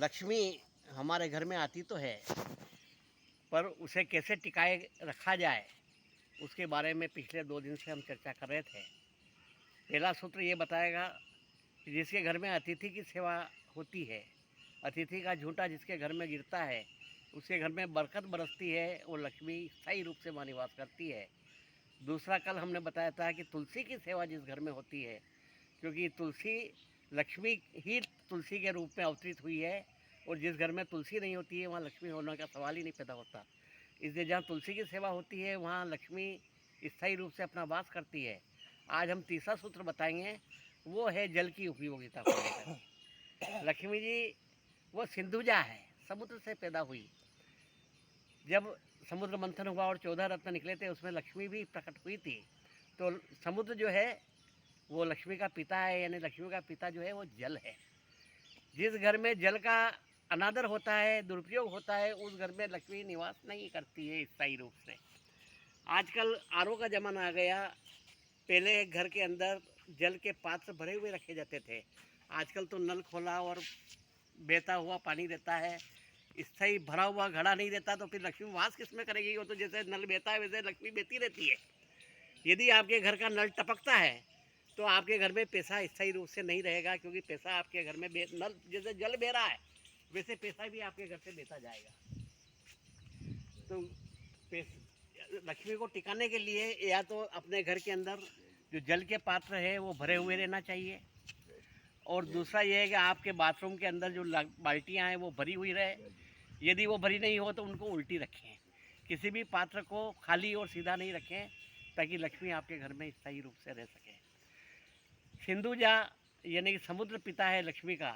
लक्ष्मी हमारे घर में आती तो है, पर उसे कैसे टिकाए रखा जाए उसके बारे में पिछले 2 दिन से हम चर्चा कर रहे थे। पहला सूत्र ये बताएगा कि जिसके घर में अतिथि की सेवा होती है, अतिथि का झूठा जिसके घर में गिरता है, उसके घर में बरकत बरसती है और लक्ष्मी स्थायी रूप से वहाँ निवास करती है। दूसरा कल हमने बताया था कि तुलसी की सेवा जिस घर में होती है, क्योंकि तुलसी लक्ष्मी ही तुलसी के रूप में अवतरित हुई है, और जिस घर में तुलसी नहीं होती है वहाँ लक्ष्मी होने का सवाल ही नहीं पैदा होता। इसलिए जहाँ तुलसी की सेवा होती है वहाँ लक्ष्मी स्थायी रूप से अपना वास करती है। आज हम तीसरा सूत्र बताएंगे, वो है जल की उपयोगिता को लेकर। लक्ष्मी जी वो सिंधुजा है, समुद्र से पैदा हुई। जब समुद्र मंथन हुआ और 14 रत्न निकले थे, उसमें लक्ष्मी भी प्रकट हुई थी। तो समुद्र जो है वो लक्ष्मी का पिता है, यानी लक्ष्मी का पिता जो है वो जल है। जिस घर में जल का अनादर होता है, दुरुपयोग होता है, उस घर में लक्ष्मी निवास नहीं करती है स्थायी रूप से। आजकल आरओ का ज़माना आ गया। पहले घर के अंदर जल के पात्र भरे हुए रखे जाते थे, आजकल तो नल खोला और बहता हुआ पानी रहता है। स्थायी भरा हुआ घड़ा नहीं रहता, तो फिर लक्ष्मी वास किस में करेगी? वो तो जैसे नल बहता है वैसे लक्ष्मी बहती रहती है। यदि आपके घर का नल टपकता है तो आपके घर में पैसा स्थायी रूप से नहीं रहेगा, क्योंकि पैसा आपके घर में नल जैसे जल बह रहा है वैसे पैसा भी आपके घर से बहता जाएगा। तो लक्ष्मी को टिकाने के लिए या तो अपने घर के अंदर जो जल के पात्र है वो भरे हुए रहना चाहिए, और दूसरा ये है कि आपके बाथरूम के अंदर जो बाल्टियाँ हैं वो भरी हुई रहे। यदि वो भरी नहीं हो तो उनको उल्टी रखें। किसी भी पात्र को खाली और सीधा नहीं रखें, ताकि लक्ष्मी आपके घर में स्थायी रूप से रह सके। सिंधुजा यानी कि समुद्र पिता है लक्ष्मी का।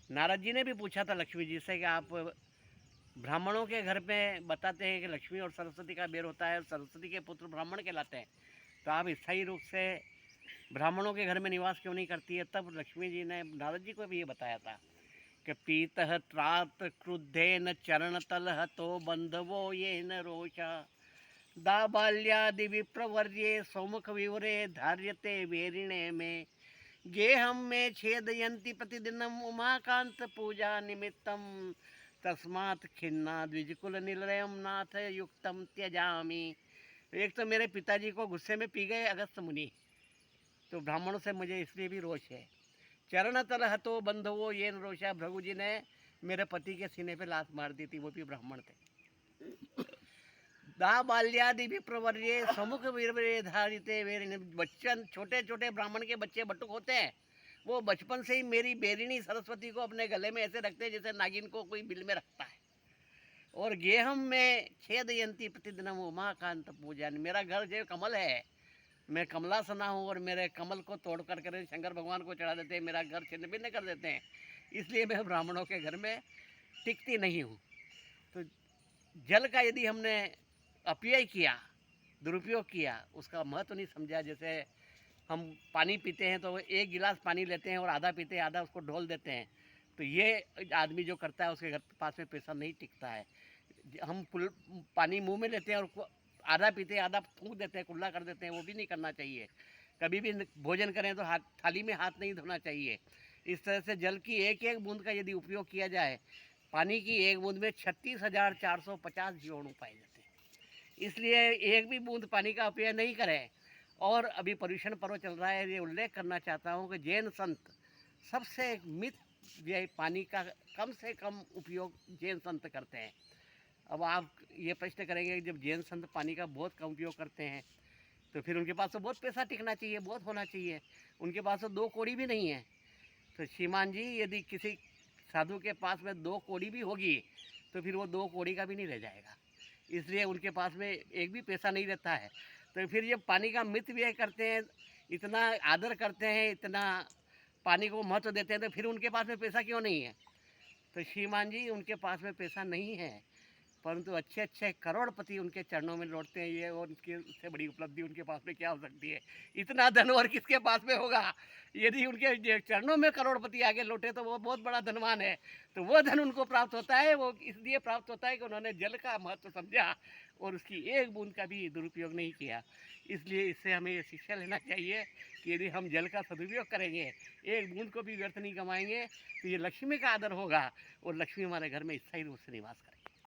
नारद जी ने भी पूछा था लक्ष्मी जी से कि आप ब्राह्मणों के घर में बताते हैं कि लक्ष्मी और सरस्वती का बेर होता है और सरस्वती के पुत्र ब्राह्मण कहलाते हैं, तो आप स्थायी रूप से ब्राह्मणों के घर में निवास क्यों नहीं करती है? तब लक्ष्मी जी ने नारद जी को भी ये बताया था कि पीतः त्रात क्रुद्धेन चरणतल तो बंधवो ये न रोषा दाबाल्यादि विप्रवर्ये सौमुख विवरे धार्यते वेरिणे में गेहम में छेदयंती प्रतिदिनम उमाकांत पूजा निमित्तम तस्मात् खिन्ना द्विजकुल निलयम नाथ युक्तम त्यजामी। एक तो मेरे पिताजी को गुस्से में पी गए अगस्त मुनि, तो ब्राह्मणों से मुझे इसलिए भी रोष है। चरण तल हतो बंधवो ये न रोषा, भृगु जी ने मेरे पति के सीने पे लात मार दी थी, वो भी ब्राह्मण थे। दा बाल्यादि विप्रवर्ये समुख वीरवे धारिते वेरिणी, बच्चन छोटे छोटे ब्राह्मण के बच्चे बटुक होते हैं, वो बचपन से ही मेरी बेरिणी सरस्वती को अपने गले में ऐसे रखते हैं जैसे नागिन को कोई बिल में रखता है। और गेहम में छेदयंती प्रतिदिन उमाकांत पूजन, मेरा घर जो कमल है, मैं कमला सना हूँ, और मेरे कमल को तोड़ कर शंकर भगवान को चढ़ा देते हैं, मेरा घर छिन्न भिन्न कर देते हैं। इसलिए मैं ब्राह्मणों के घर में टिकती नहीं हूँ। तो जल का यदि हमने अपव्यय किया, दुरुपयोग किया, उसका महत्व नहीं समझा। जैसे हम पानी पीते हैं तो एक गिलास पानी लेते हैं और आधा पीते हैं, आधा उसको ढोल देते हैं, तो ये आदमी जो करता है उसके घर पास में पैसा नहीं टिकता है। हम पानी मुंह में लेते हैं और आधा पीते हैं, आधा फूंक देते हैं, कुल्ला कर देते हैं, वो भी नहीं करना चाहिए। कभी भी भोजन करें तो हाथ थाली में हाथ नहीं धोना चाहिए। इस तरह से जल की एक एक बूंद का यदि उपयोग किया जाए, पानी की एक बूंद में 36,450 जीवाणु पाए जाते हैं। इसलिए एक भी बूंद पानी का उपयोग नहीं करें। और अभी पर्यूषण पर्व चल रहा है, ये उल्लेख करना चाहता हूँ कि जैन संत सबसे मित ये पानी का कम से कम उपयोग जैन संत करते हैं। अब आप ये प्रश्न करेंगे, जब जैन संत पानी का बहुत कम उपयोग करते हैं तो फिर उनके पास तो बहुत पैसा टिकना चाहिए, बहुत होना चाहिए। उनके पास तो 2 कौड़ी भी नहीं है। तो श्रीमान जी, यदि किसी साधु के पास में 2 कौड़ी भी होगी तो फिर वो 2 कौड़ी का भी नहीं रह जाएगा। इसलिए उनके पास में एक भी पैसा नहीं रहता है। तो फिर जब पानी का मित व्यय करते हैं, इतना आदर करते हैं, इतना पानी को महत्व देते हैं, तो फिर उनके पास में पैसा क्यों नहीं है? तो श्रीमान जी, उनके पास में पैसा नहीं है, परंतु अच्छे अच्छे करोड़पति उनके चरणों में लौटते हैं। ये और उनकी उससे बड़ी उपलब्धि उनके पास में क्या हो सकती है? इतना धन और किसके पास में होगा? यदि उनके चरणों में करोड़पति आगे लौटे तो वो बहुत बड़ा धनवान है। तो वो धन उनको प्राप्त होता है, वो इसलिए प्राप्त होता है कि उन्होंने जल का महत्व समझा और उसकी एक बूंद का भी दुरुपयोग नहीं किया। इसलिए इससे हमें ये शिक्षा लेना चाहिए कि यदि हम जल का सदुपयोग करेंगे, एक बूंद को भी व्यर्थ नहीं गंवाएंगे, तो ये लक्ष्मी का आदर होगा और लक्ष्मी हमारे घर में स्थायी रूप से निवास करेगी।